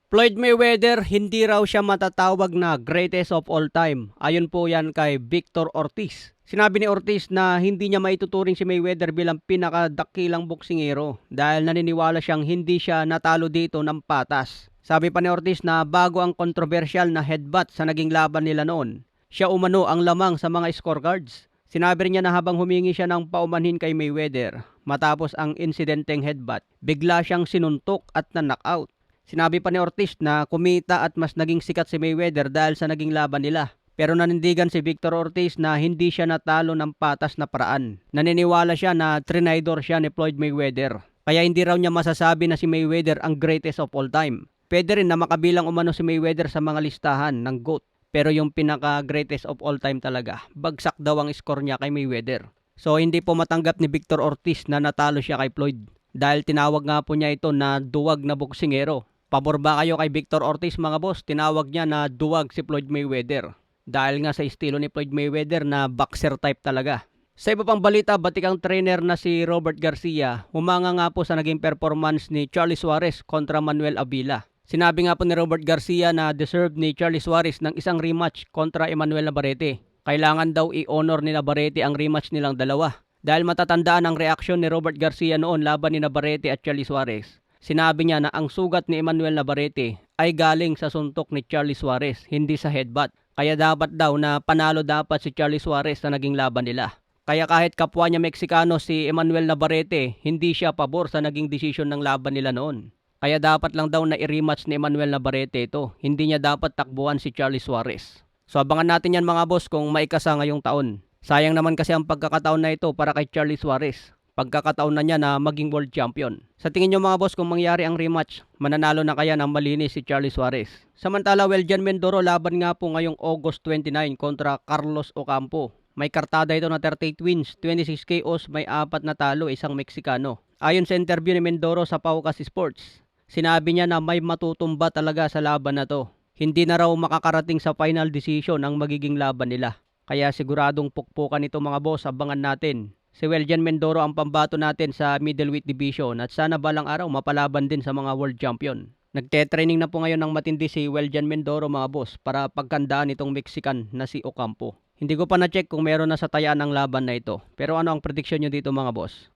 Floyd Mayweather, hindi raw siya matatawag na greatest of all time. Ayon po yan kay Victor Ortiz. Sinabi ni Ortiz na hindi niya maituturing si Mayweather bilang pinakadakilang boksingero dahil naniniwala siyang hindi siya natalo dito ng patas. Sabi pa ni Ortiz na bago ang kontrobersyal na headbutt sa naging laban nila noon, siya umano ang lamang sa mga scorecards. Sinabi rin niya na habang humingi siya ng paumanhin kay Mayweather matapos ang insidenteng headbutt, bigla siyang sinuntok at na-knockout. Sinabi pa ni Ortiz na kumita at mas naging sikat si Mayweather dahil sa naging laban nila. Pero nanindigan si Victor Ortiz na hindi siya natalo ng patas na paraan. Naniniwala siya na trinidor siya ni Floyd Mayweather. Kaya hindi raw niya masasabi na si Mayweather ang greatest of all time. Pwede rin na makabilang umano si Mayweather sa mga listahan ng GOAT. Pero yung pinaka greatest of all time talaga, bagsak daw ang score niya kay Mayweather. So hindi po matanggap ni Victor Ortiz na natalo siya kay Floyd. Dahil tinawag nga po niya ito na duwag na boksingero. Pabor ba kayo kay Victor Ortiz mga boss? Tinawag niya na duwag si Floyd Mayweather. Dahil nga sa estilo ni Floyd Mayweather na boxer type talaga. Sa iba pang balita, batikang trainer na si Robert Garcia, humanga nga po sa naging performance ni Charlie Suarez kontra Manuel Avila. Sinabi nga po ni Robert Garcia na deserve ni Charlie Suarez ng isang rematch kontra Emmanuel Navarrete. Kailangan daw i-honor ni Navarrete ang rematch nilang dalawa. Dahil matatandaan ang reaksyon ni Robert Garcia noon laban ni Navarrete at Charlie Suarez. Sinabi niya na ang sugat ni Emmanuel Navarrete ay galing sa suntok ni Charlie Suarez, hindi sa headbutt. Kaya dapat daw na panalo dapat si Charlie Suarez sa naging laban nila. Kaya kahit kapwa niya Meksikano si Emmanuel Navarrete, hindi siya pabor sa naging desisyon ng laban nila noon. Kaya dapat lang daw na i-rematch ni Emmanuel Navarrete ito. Hindi niya dapat takbuhan si Charlie Suarez. So abangan natin yan mga boss kung maikasa ngayong taon. Sayang naman kasi ang pagkakataon na ito para kay Charlie Suarez. Pagkakataon na niya na maging world champion. Sa tingin nyo mga boss kung mangyari ang rematch, mananalo na kaya ng malinis si Charlie Suarez? Samantala, Weljan Mindoro laban nga po ngayong August 29 kontra Carlos Ocampo. May kartada ito na 38 wins, 26 KOs, may 4 na talo, isang Meksikano. Ayon sa interview ni Mindoro sa Paukas Sports, sinabi niya na may matutumba talaga sa laban na to. Hindi na raw makakarating sa final decision ang magiging laban nila. Kaya siguradong pukpukan ito mga boss, abangan natin. Si Weljan Mindoro ang pambato natin sa middleweight division at sana balang araw mapalaban din sa mga world champion. Nagte-training na po ngayon ng matindi si Weljan Mindoro mga boss para pagkandaan itong Mexican na si Ocampo. Hindi ko pa na-check kung meron na sa tayaan ang laban na ito. Pero ano ang prediction nyo dito mga boss?